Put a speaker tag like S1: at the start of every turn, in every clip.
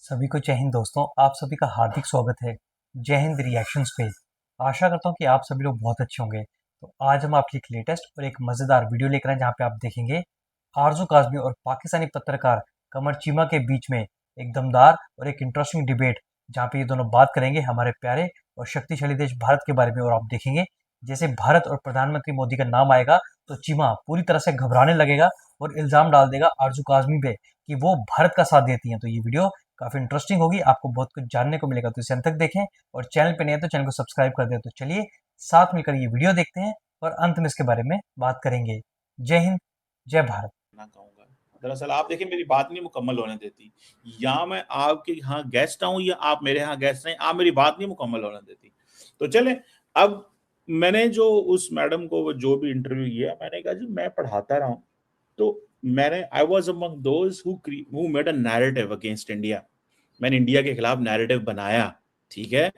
S1: सभी को जय हिंद दोस्तों, आप सभी का हार्दिक स्वागत है जय हिंद रिएक्शंस पे। आशा करता हूँ कि आप सभी लोग बहुत अच्छे होंगे। तो आज हम आपके एक लेटेस्ट और एक मज़ेदार वीडियो लेकर आए जहाँ पे आप देखेंगे आरजू काज़मी और पाकिस्तानी पत्रकार कमर चीमा के बीच में एक दमदार और एक इंटरेस्टिंग डिबेट, जहाँ पे ये दोनों बात करेंगे हमारे प्यारे और शक्तिशाली देश भारत के बारे में। और आप देखेंगे जैसे भारत और प्रधानमंत्री मोदी का नाम आएगा तो चीमा पूरी तरह से घबराने लगेगा और इल्ज़ाम डाल देगा आरजू काज़मी पे कि वो भारत का साथ देती हैं। तो ये वीडियो काफ़ी इंटरेस्टिंग होगी, आपको बहुत कुछ जानने को मिलेगा। तो इसे अंत तक देखें और चैनल पे नए हैं तो चैनल को सब्सक्राइब कर दें। तो चलिए साथ मिलकर ये वीडियो देखते हैं और अंत में इसके बारे में बात करेंगे। जय हिंद, जय भारत।
S2: ना कहूंगा। दरअसल आप देखिए, मेरी बात नहीं मुकम्मल होने देती। या मैं आपके यहाँ गेस्ट आऊं या आप मेरे यहाँ गेस्ट हैं, आप मेरी बात नहीं मुकम्मल होने देती। तो चले, अब मैंने जो उस मैडम को जो भी इंटरव्यू किया, मैंने कहा जी मैं पढ़ाता रहा हूँ। तो मैंने I was among those who made a narrative against India. मैंने इंडिया के खिलाफ नैरेटिव बनाया, ठीक है।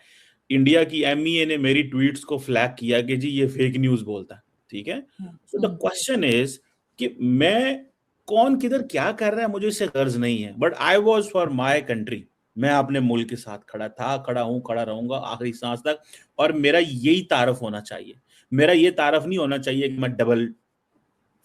S2: इंडिया की एमईए ने मेरी ट्वीट्स को फ्लैग किया कि जी ये फेक न्यूज बोलता है, ठीक है। सो द क्वेश्चन इज कि मैं कौन किधर क्या कर रहा है मुझे इससे गर्ज नहीं है, but I was for my country. मैं अपने मुल्क के साथ खड़ा था, खड़ा हूं, खड़ा रहूंगा आखिरी सांस तक। और मेरा यही तारफ होना चाहिए। मेरा ये तारफ नहीं होना चाहिए कि मैं डबल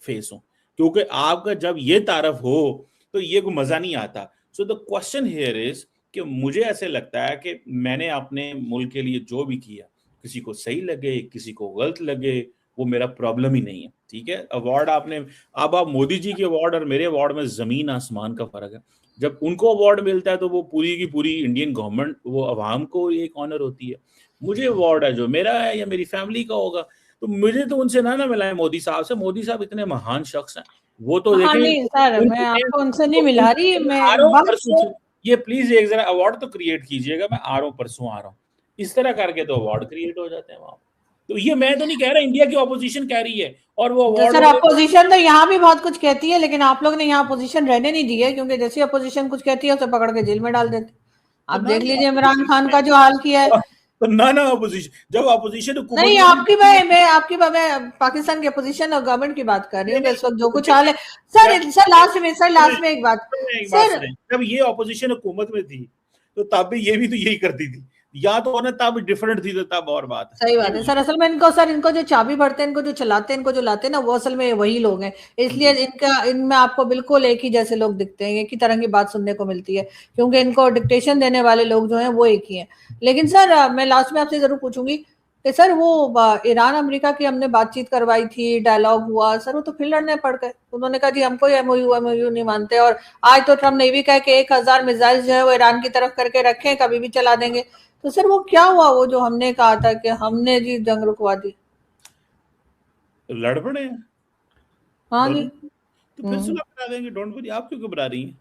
S2: फेस हूं, क्योंकि आपका जब ये तारफ हो तो ये कोई मजा नहीं आता। So the question here is कि मुझे ऐसे लगता है कि मैंने अपने मुल्क के लिए जो भी किया, किसी को सही लगे किसी को गलत लगे, वो मेरा प्रॉब्लम ही नहीं है, ठीक है। अवार्ड आपने, अब आप मोदी जी के अवार्ड और मेरे अवार्ड में जमीन आसमान का फर्क है। जब उनको अवार्ड मिलता है तो वो पूरी की पूरी इंडियन गवर्नमेंट, वो अवाम को एक ऑनर होती है। मुझे अवार्ड है जो मेरा है या मेरी फैमिली का होगा, तो मुझे तो उनसे ना मिला है मोदी साहब से। मोदी साहब इतने महान शख्स हैं, वो तो
S3: हाँ
S2: देखें।
S3: नहीं सर, मैं आपको उनसे नहीं मिला रही, मैं
S2: आ रहा हूँ
S3: बात
S2: परसों से, ये प्लीज एक जरा अवार्ड तो क्रिएट कीजिएगा। मैं आ रहा हूँ, परसों आ रहा हूँ। इस तरह करके तो अवार्ड क्रिएट हो जाते हैं वहां। तो ये मैं तो नहीं कह रहा, इंडिया की ऑपोजिशन कह रही है, और वो
S3: तो
S2: अवार्ड
S3: सर
S2: वाले
S3: अपोजिशन तो यहाँ भी बहुत कुछ कहती है, लेकिन आप लोग ने यहाँ अपोजिशन रहने नहीं दी है, क्योंकि जैसे अपोजिशन कुछ कहती है उसे पकड़ के जेल में डाल देते।
S2: तो
S3: आप
S2: ना
S3: देख लीजिए इमरान खान का जो हाल किया है।
S2: तो ना अपोजिशन, जब अपोजिशन हुकूमत
S3: नहीं,
S2: में
S3: आपकी मैं पाकिस्तान के अपोजिशन और गवर्नमेंट की बात कर रही हूँ कि इस वक्त जो कुछ हाल है। सर लास्ट में एक बात।
S2: एक बात
S3: सर
S2: सुने, जब ये ऑपोजिशन हुकूमत में थी तो तब भी ये भी तो यही करती थी, या तो ना तब डिफरेंट थी, तो तब और बात है।
S3: सही बात है सर। असल में इनको जो चाबी भरते हैं, इनको जो चलाते हैं, इनको जो लाते हैं ना, वो असल में वही लोग हैं। इसलिए इनमें आपको बिल्कुल एक ही जैसे लोग दिखते हैं, एक ही तरह की बात सुनने को मिलती है, क्योंकि इनको डिक्टेशन देने वाले लोग जो हैं वो एक ही हैं। लेकिन सर मैं लास्ट में आपसे जरूर पूछूंगी कि सर वो ईरान अमेरिका की हमने बातचीत करवाई थी, डायलॉग हुआ सर, वो तो फिर लड़ने पड़ गए। उन्होंने कहा जी हमको एमओयू नहीं मानते, और आज तो ट्रम्प ने ये भी कहा कि 1000 मिसाइल जो है वो ईरान की तरफ करके रखें, कभी भी चला देंगे। तो सर वो क्या हुआ, वो जो हमने कहा था कि हमने जी जंग रुकवा दी?
S2: तो लड़ पड़े हैं
S3: हाँ जी।
S2: दोनों, तो फिर सुलह करा देंगे। डोंट वरी, आप क्यों घबरा रही हैं?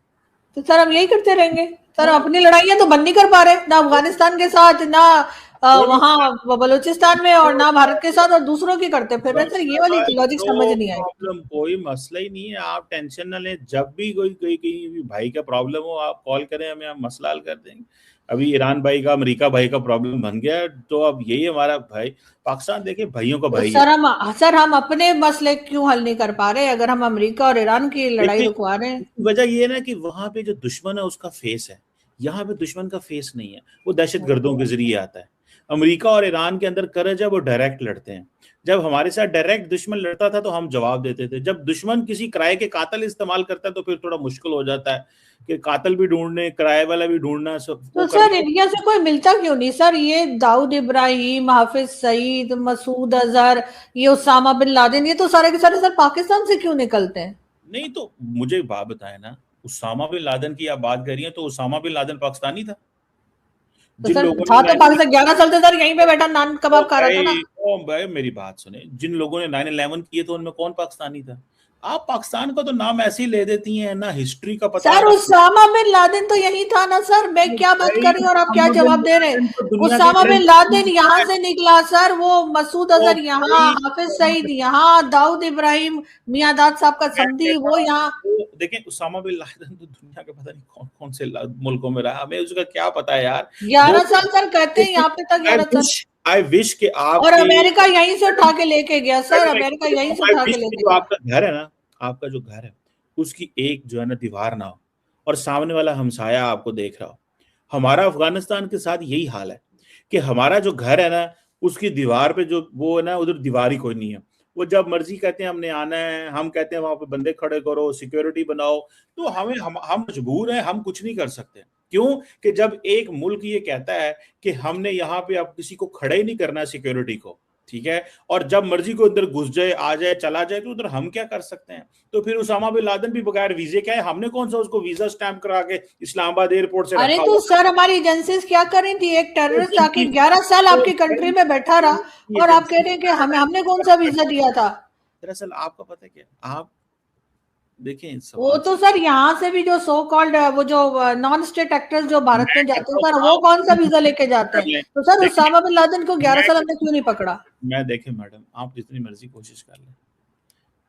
S3: तो सर हम यही करते रहेंगे सर, अपनी लड़ाइयां तो बंद नहीं कर पा रहे, ना अफगानिस्तान के साथ, ना वहां बलूचिस्तान में, और ना भारत के साथ, और दूसरों की करते फिर रहे। सर ये वाली लॉजिक समझ नहीं आई।
S2: प्रॉब्लम, कोई मसला ही नहीं है, आप टेंशन ना लें। जब भी कोई कोई कहीं भी भाई का प्रॉब्लम हो, आप कॉल करें हमें, हम मसला हल कर देंगे। अभी ईरान भाई का, अमेरिका भाई का प्रॉब्लम बन गया, तो अब यही हमारा भाई पाकिस्तान, देखिए भाइयों का
S3: तो
S2: भाई है।
S3: सर हम अपने मसले क्यों हल नहीं कर पा रहे, अगर हम अमेरिका और ईरान की लड़ाई
S2: देखिए,
S3: रुकवा रहे हैं?
S2: इसकी वजह ये है ना कि वहां पे जो दुश्मन है उसका फेस है, यहाँ पे दुश्मन का फेस नहीं है, वो दहशत गर्दों के जरिए आता है। अमेरिका और ईरान के अंदर करज है, वो डायरेक्ट लड़ते हैं। जब हमारे साथ डायरेक्ट दुश्मन लड़ता था तो हम जवाब देते थे। जब दुश्मन किसी किराए के कातिल इस्तेमाल करता है तो फिर थोड़ा मुश्किल हो जाता है कि कातिल भी ढूंढने, किराए वाला भी ढूंढना, सब वो
S3: तो सर
S2: करना।
S3: इंडिया से कोई मिलता क्यों नहीं सर? ये दाऊद इब्राहिम, हाफिज सईद, मसूद अजहर, ये उसामा बिन लादेन, ये तो सारे के सारे सर पाकिस्तान से क्यों निकलते हैं?
S2: नहीं तो मुझे बात बताए ना, उसामा बिन लादेन की आप बात कर रही हैं, तो उसामा बिन लादेन पाकिस्तानी था।
S3: तो
S2: जिन
S3: सर
S2: लोगों
S3: था
S2: ने
S3: तो पाकिस्तान, 11 साल से सर यहीं पे बैठा नान कबाब खा रहा था ना।
S2: ओ भाई मेरी बात सुने, जिन लोगों ने 9/11 किए तो उनमें कौन पाकिस्तानी था? आप पाकिस्तान का तो नाम ऐसे ही ले देती हैं ना, हिस्ट्री का पता
S3: सर
S2: ना।
S3: उसामा बिन लादेन तो यही था ना सर, मैं क्या बात
S2: भाई
S3: कर रही हूँ और आप क्या
S2: उसामा बिन
S3: जवाब दे रहे हैं?
S2: लादेन तो दुनिया के
S3: उसामा बिन लादेन यहाँ
S2: करंट।
S3: से निकला सर, वो मसूद
S2: ओ
S3: अजहर यहाँ,
S2: भाई,
S3: हाफिज सईद यहाँ, दाऊद इब्राहिम मियादाद साहब का
S2: मैं
S3: समधी
S2: कहता
S3: वो
S2: हूँ,
S3: यहाँ।
S2: वो देखें, उसामा बिन लादेन तो दुनिया के पता नहीं कौन कौन से मुल्कों में रहा, हमें उसका क्या पता है यार। वो
S3: 11 साल सर कहते हैं यहाँ पे तक, 11 साल।
S2: आई विश कि
S3: और
S2: आपके,
S3: अमेरिका यहीं से उठा के लेके गया सर, अमेरिका यहीं से उठा के लेके
S2: जो
S3: गया।
S2: आपका घर है ना, आपका जो घर है, उसकी एक जो है ना दीवार ना हो, और सामने वाला हमसाया आपको देख रहा हो, हमारा अफगानिस्तान के साथ यही हाल है कि हमारा जो घर है ना, उसकी दीवार पे जो वो है ना, उधर दीवार ही कोई नहीं है। वो जब मर्जी कहते हैं हमने आना है, हम कहते हैं वहां पे बंदे खड़े करो, सिक्योरिटी बनाओ, तो हम मजबूर हैं, हम कुछ नहीं कर सकते। क्यों? कि जब एक मुल्क ये कहता है कि हमने यहाँ पे अब किसी को खड़े ही नहीं करना है सिक्योरिटी को, ठीक है, और जब मर्जी को अंदर घुस जाए, आ जाए, चला जाए, तो उधर हम क्या कर सकते हैं? तो फिर उसामा बिन लादेन भी बगैर वीजे क्या है, हमने कौन सा उसको वीजा स्टैंप करा के इस्लामाबाद एयरपोर्ट से
S3: अरे
S2: रखा
S3: तो
S2: हुआ?
S3: सर हमारी एजेंसीज क्या कर रही थी? एक टेररिस्ट आके 11 साल आपकी कंट्री में बैठा रहा और आप कह रहे हैं कि हमने कौन सा वीजा दिया था?
S2: दरअसल आपका पता है क्या, आप देखें
S3: वो
S2: सवाल
S3: तो सर यहाँ से भी जो सो कॉल्ड वो जो नॉन स्टेट एक्टर्स जो भारत में जाते हैं सर, वो कौन सा वीजा लेके जाते हैं? तो सर उसामा बिन लादेन को 11 साल हमने क्यों नहीं पकड़ा?
S2: मैं देखें मैडम, आप जितनी मर्जी कोशिश कर लें,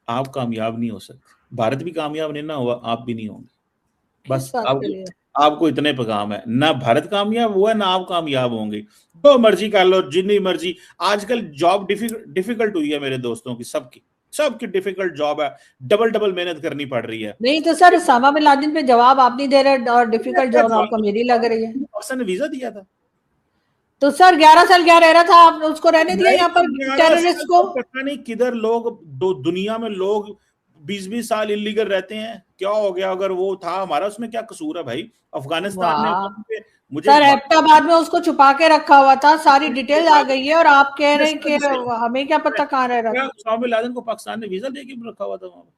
S2: आप कामयाब नहीं हो सकते। भारत भी कामयाब नहीं ना हुआ, आप भी नहीं होंगे।
S3: किस
S2: बस
S3: बात
S2: अब
S3: के लिए?
S2: आपको इतने पैगाम है, ना भारत कामयाब हुआ ना आप कामयाब होंगे। जो मर्जी कर लो, जितनी मर्जी। आजकल जॉब डिफिकल्ट हुई है मेरे दोस्तों की, सबकी सबकी डिफिकल्ट जॉब है, डबल डबल मेहनत करनी पड़ रही है।
S3: नहीं तो सर उसामा बिन लादेन पे जवाब आप नहीं दे रहे और डिफिकल्ट जॉब आपको मेरी लग रही है।
S2: पाकिस्तान ने वीजा दिया था।
S3: तो सर 11 साल क्या रह रहा था? आप उसको रहने दिया यहाँ पर
S2: 11
S3: टेररिस्ट
S2: साल
S3: को?
S2: तो पता नहीं किधर लोग, दुनिया में लोग 20-20 साल इलीगल रहते हैं। क्या हो गया? अगर वो था हमारा, उसमें क्या कसूर है भाई? अफगानिस्तान ने
S3: वाह
S2: मुझे
S3: सर, एबटाबाद में उसको छुपा के रखा हुआ था, सारी डिटेल आ गई है और आप कह रहे हैं कि हमें क्या पता कहाँ रह रहा था?
S2: उसामा बिन लादेन को पाकिस्तान ने वीजा देके रखा हुआ था वहां पे।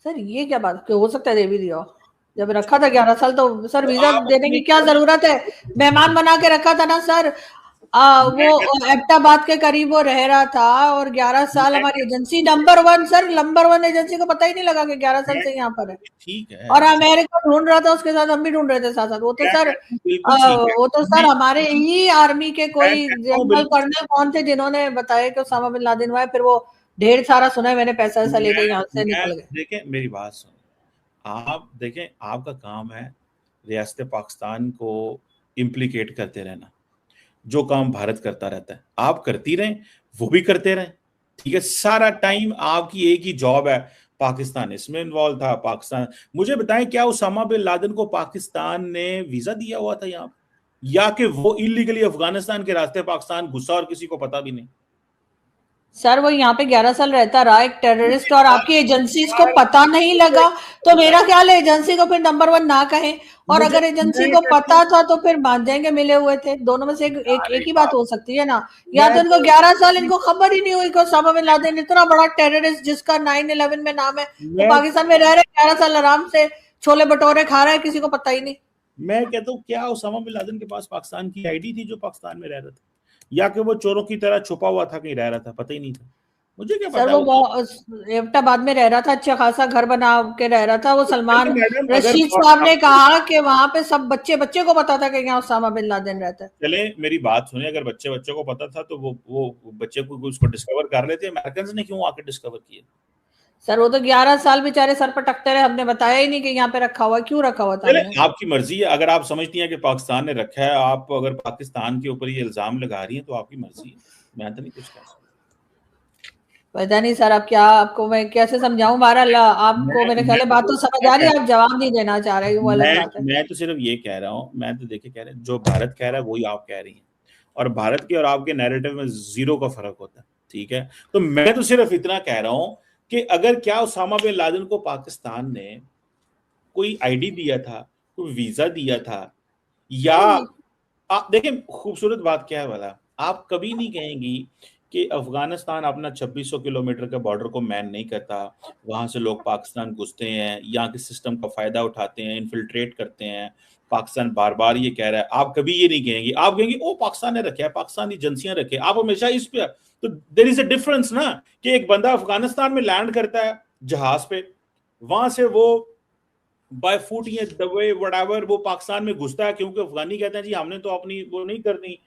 S3: सर ये क्या बात, क्यों हो सकता है दे भी दिया हो? जब रखा था 11 साल तो सर
S2: तो
S3: वीजा
S2: आप
S3: देने की क्या
S2: अपनी
S3: जरूरत है? मेहमान बना के रखा था ना सर। वो एबटाबाद के करीब वो रह रहा था और 11 साल हमारी agency number 1 sir, number 1 agency को पता ही नहीं लगा कि 11 साल से यहाँ पर है।
S2: ठीक है,
S3: और अमेरिका ढूंढ रहा था, उसके साथ हम भी ढूंढ रहे थे साथ साथ। वो तो सर
S2: बिल्कुल ठीक है।
S3: वो तो सर हमारे ही आर्मी के
S2: मैं
S3: कोई
S2: कहता हूँ
S3: जनरल
S2: बिल्कुल।
S3: कर्नल कौन थे जिन्होंने बताया कि उसामा बिन लादेन हुआ है, फिर वो ढेर सारा सुना है मैंने, पैसा वैसा लेके यहाँ से निकल गए।
S2: देखें मेरी बात सुन, आप देखें, आपका काम है रियासत पाकिस्तान को इम्प्लीकेट करते रहना। जो काम भारत करता रहता है आप करती रहें, वो भी करते रहें, ठीक है। सारा टाइम आपकी एक ही जॉब है, पाकिस्तान इसमें इन्वॉल्व था, पाकिस्तान। मुझे बताएं, क्या उसामा बिन लादेन को पाकिस्तान ने वीजा दिया हुआ था यहाँ, या कि वो इलीगली अफगानिस्तान के रास्ते पाकिस्तान घुसा और किसी को पता भी नहीं?
S3: सर वो यहाँ पे 11 साल रहता रहा एक टेररिस्ट और आपकी एजेंसीज को पता नहीं लगा, तो मेरा ख्याल है एजेंसी को फिर नंबर 1 ना कहें, और
S2: मुझे
S3: अगर एजेंसी
S2: मैं
S3: को
S2: कहता
S3: पता
S2: हूँ,
S3: था तो फिर मान जाएंगे मिले हुए थे। दोनों में से एक ही बात हो सकती है ना। या
S2: मैं
S3: तो इनको 11 साल इनको खबर ही नहीं हुई कि ओसामा बिन लादेन इतना बड़ा टेररिस्ट जिसका 9/11 में नाम है, वो
S2: मैं
S3: पाकिस्तान में रह रहे 11 साल आराम से छोले भटोरे खा रहा है, किसी को पता ही नहीं।
S2: मैं कहता हूँ, क्या उसामा बिन लादेन के पास पाकिस्तान की आईडी थी जो पाकिस्तान में रह रहा था, या कि वो चोरों की तरह छुपा हुआ था, कहीं रह रहा था, पता ही नहीं था? मुझे क्या
S3: सर
S2: पता
S3: वो
S2: है।
S3: एबटाबाद में रह रहा था, अच्छा खासा घर बना के रह रहा था। वो सलमान
S2: मैडम अगर
S3: रशीद साहब ने कहा कि वहां पे सब बच्चे बच्चे को पता था कि यहाँ उसामा बिन लादेन रहता है।
S2: चले मेरी बात सुने, अगर बच्चे बच्चे को पता था तो वो बच्चे को उसको डिस्कवर कर लेते। अमेरिकन ने क्यों आके डिस्कवर किया?
S3: सर वो तो 11 साल बेचारे सर पर टकते रहे, हमने बताया ही नहीं कि यहाँ पे रखा हुआ है। क्यों रखा हुआ था
S2: चले
S3: हमने?
S2: आपकी मर्जी है, अगर आप समझती हैं कि पाकिस्तान ने रखा है, आप अगर पाकिस्तान के ऊपर ये इल्जाम लगा रही हैं तो आपकी मर्जी है, मैं तो नहीं कुछ कह सकता।
S3: पता नहीं सर, अब क्या आपको मैं कैसे समझाऊं? बहरहाल आपको मेरे ख्याल है बात तो समझ आ रही है, आप जवाब नहीं देना चाह रहे, वो अलग बात है।
S2: मैं तो सिर्फ ये कह रहा हूँ, मैं तो देखिए कह रहे हैं, जो भारत कह रहा है वही आप कह रही हैं, और भारत के और आपके नैरेटिव में जीरो का फर्क होता है, ठीक है। तो मैं तो सिर्फ इतना कह रहा हूँ कि अगर क्या उसामा बिन लादेन को पाकिस्तान ने कोई आईडी दिया था, कोई वीजा दिया था, या आप देखें खूबसूरत बात क्या है वाला, आप कभी नहीं कहेंगी कि अफगानिस्तान अपना 2600 किलोमीटर के बॉर्डर को मैन नहीं करता, वहां से लोग पाकिस्तान घुसते हैं, यहाँ के सिस्टम का फायदा उठाते हैं, इन्फिल्ट्रेट करते हैं। पाकिस्तान बार बार ये कह रहा है, आप कभी ये नहीं कहेंगी, आप कहेंगी ओ पाकिस्तान ने रखे है, पाकिस्तानी एजेंसियां रखे, आप हमेशा इस पे। तो देयर इज अ डिफरेंस ना, कि एक बंदा अफगानिस्तान में लैंड करता है जहाज पे, वहां से वो बाय फुट या दबे वटावर वो पाकिस्तान में घुसता है, क्योंकि अफगानी कहते हैं जी हमने तो अपनी वो नहीं करनी,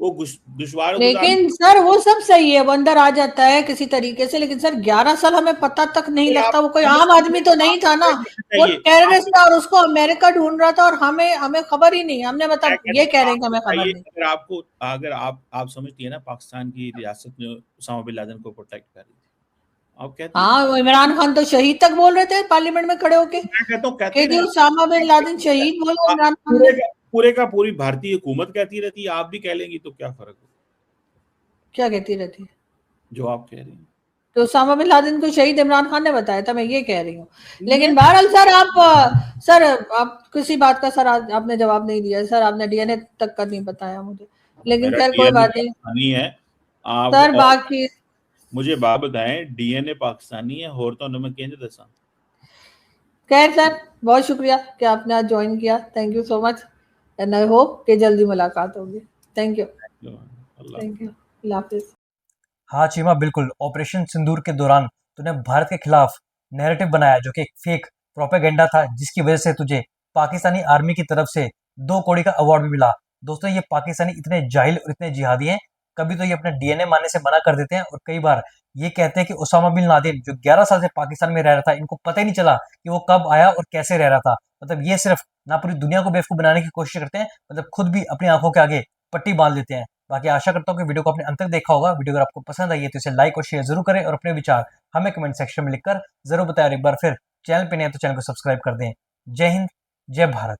S2: वो दुश्वार गुजार।
S3: लेकिन सर वो सब सही है, वो अंदर आ जाता है किसी तरीके से, लेकिन सर 11 साल हमें पता तक नहीं
S2: फिर
S3: लगता।
S2: आप
S3: वो कोई आम आदमी तो नहीं था ना, वो
S2: चाहिए
S3: टेररिस्ट था और उसको अमेरिका ढूंढ रहा था और हमें हमें खबर ही नहीं। हमने
S2: मैं
S3: मतलब
S2: कहता
S3: ये
S2: हूँ
S3: कह रहे हैं कि
S2: आपको
S3: हमें खबर
S2: चाहिए,
S3: नहीं।
S2: अगर आपको, अगर आप समझती है ना पाकिस्तान की रियासत ने उसामा बिन लादेन को प्रोटेक्ट कर रही थी, आप कहती हैं।
S3: हाँ, इमरान खान तो शहीद तक बोल रहे थे पार्लियामेंट में खड़े होके
S2: मैं कहता हूँ कहते
S3: कि जी
S2: रहे।
S3: उसामा बिन लादेन शहीद बोला इमरान खान
S2: पूरे
S3: ने।
S2: का पूरे का पूरी भारतीय हुकूमत कहती रहती है, आप भी कह लेंगी तो क्या फर्क हो,
S3: क्या कहती रहती है?
S2: जो आप कह रही हैं।
S3: तो उसामा बिन लादेन को शहीद इमरान खान ने बताया था, मैं ये कह रही हूँ।
S2: मैं
S3: लेकिन बहरहाल सर आप किसी बात का सर आज आपने जवाब नहीं दिया सर, आपने डीएनए तक का नहीं बताया मुझे, लेकिन
S2: मेरा
S3: खैर कोई
S2: डीएनए
S3: बात नहीं
S2: पाकिस्तानी है। आप
S3: सर।
S2: और
S3: बाकी
S2: मुझे बात बताएं, डीएनए पाकिस्तानी है और तो मैं कहने दसा।
S3: खैर सर, बहुत शुक्रिया कि आपने आज ज्वाइन किया, thank you so much and I hope कि जल्दी मुलाकात होगी। थैंक यू,
S2: अल्लाह।
S3: थैंक यू, अल्लाह हाफिज।
S1: हाँ चीमा, बिल्कुल। ऑपरेशन सिंदूर के दौरान तूने भारत के खिलाफ नैरेटिव बनाया जो कि एक फेक प्रोपेगेंडा था, जिसकी वजह से तुझे पाकिस्तानी आर्मी की तरफ से 2 कौड़ी का अवार्ड भी मिला। दोस्तों, ये पाकिस्तानी इतने जाहिल और इतने जिहादी हैं, कभी तो ये अपने डीएनए मानने से मना कर देते हैं और कई बार ये कहते हैं कि उसामा बिन लादेन जो 11 साल से पाकिस्तान में रह रहा था, इनको पता ही नहीं चला कि वो कब आया और कैसे रह रहा था। मतलब ये सिर्फ ना पूरी दुनिया को बेवकूफ बनाने की कोशिश करते हैं, मतलब खुद भी अपनी आंखों के आगे पट्टी बांध लेते हैं। बाकी आशा करता हूँ कि वीडियो को आपने अंत तक देखा होगा। वीडियो अगर आपको पसंद आई है तो इसे लाइक और शेयर जरूर करें और अपने विचार हमें कमेंट सेक्शन में लिखकर जरूर बताएं। और एक बार फिर चैनल पे नए हैं तो चैनल को सब्सक्राइब कर दें। जय हिंद, जय भारत।